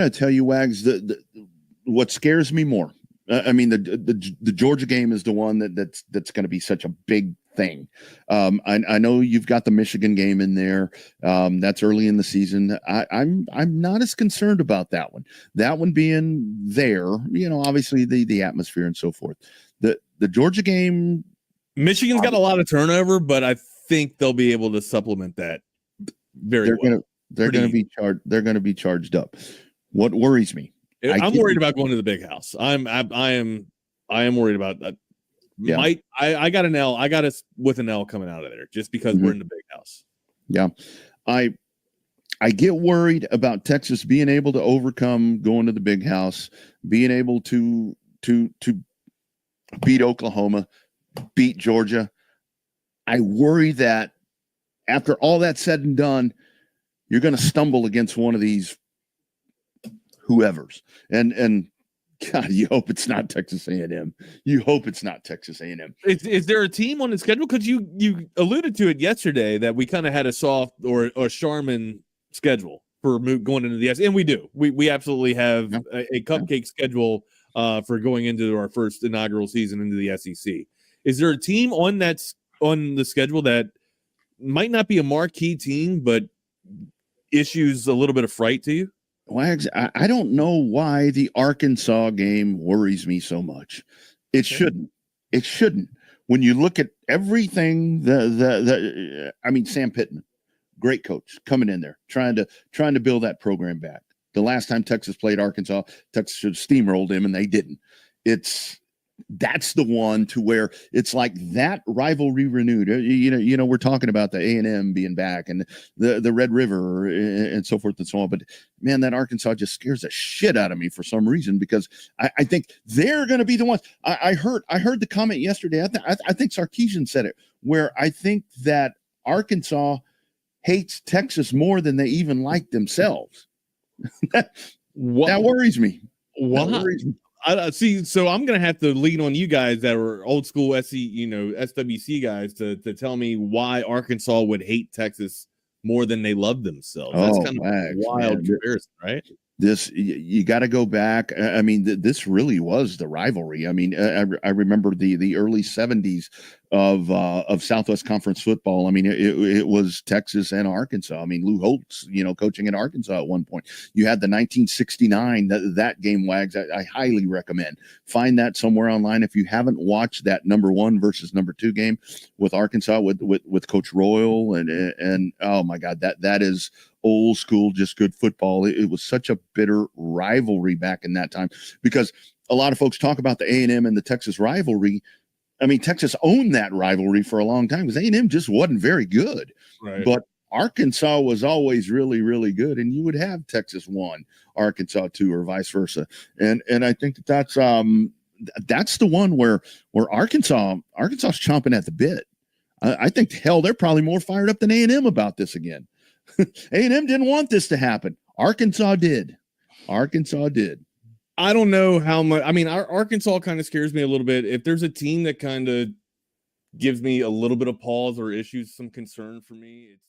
I tell you, Wags, what scares me more. I mean, the Georgia game is the one that's going to be such a big thing. I know you've got the Michigan game in there. That's early in the season. I'm not as concerned about that one. That one being there, obviously the atmosphere and so forth. The Georgia game, Michigan's got a lot of turnover, but I think they'll be able to supplement that very well. They're going to be charged up. What worries me? I'm worried about going to the big house. I am worried about that. Yeah. I got an L. I got us with an L coming out of there just because we're in the big house. Yeah. I get worried about Texas being able to overcome going to the big house, being able to beat Oklahoma, beat Georgia. I worry that after all that's said and done, you're going to stumble against one of these whoever's, and God, you hope it's not Texas A&M. You hope it's not Texas A&M. Is there a team on the schedule? Because you alluded to it yesterday that we kind of had a soft or Charmin schedule for going into the SEC, and we do. We absolutely have a cupcake schedule for going into our first inaugural season into the SEC. Is there a team on the schedule that might not be a marquee team, but issues a little bit of fright to you? Wags, I don't know why the Arkansas game worries me so much. It shouldn't. It shouldn't. When you look at everything, Sam Pittman, great coach, coming in there, trying to build that program back. The last time Texas played Arkansas, Texas should have steamrolled him, and they didn't. That's the one to where it's like that rivalry renewed. We're talking about the A&M being back and the Red River and so forth and so on. But man, that Arkansas just scares the shit out of me for some reason, because I think they're going to be the ones. I heard the comment yesterday. I think Sarkisian said it, where I think that Arkansas hates Texas more than they even like themselves. that worries me. Wow. That worries me. See, so I'm gonna have to lean on you guys that are old school SWC guys to tell me why Arkansas would hate Texas more than they love themselves. That's kind of a wild comparison, right? This, you got to go back. I mean, this really was the rivalry. I mean, I remember the early 70s of Southwest Conference football. I mean, it was Texas and Arkansas. I mean, Lou Holtz, coaching at Arkansas at one point. You had the 1969 that game, Wags. I highly recommend. Find that somewhere online if you haven't watched that number 1 versus number 2 game with Arkansas with Coach Royal and oh my God, that is old school, just good football. It was such a bitter rivalry back in that time, because a lot of folks talk about the A&M and the Texas rivalry. I mean, Texas owned that rivalry for a long time because A&M just wasn't very good. Right. But Arkansas was always really, really good, and you would have Texas 1, Arkansas 2, or vice versa. And I think that's the one where Arkansas's chomping at the bit. I think they're probably more fired up than A&M about this again. A&M didn't want this to happen. Arkansas did. I don't know how much. I mean, our Arkansas kind of scares me a little bit. If there's a team that kind of gives me a little bit of pause or issues, some concern for me, it's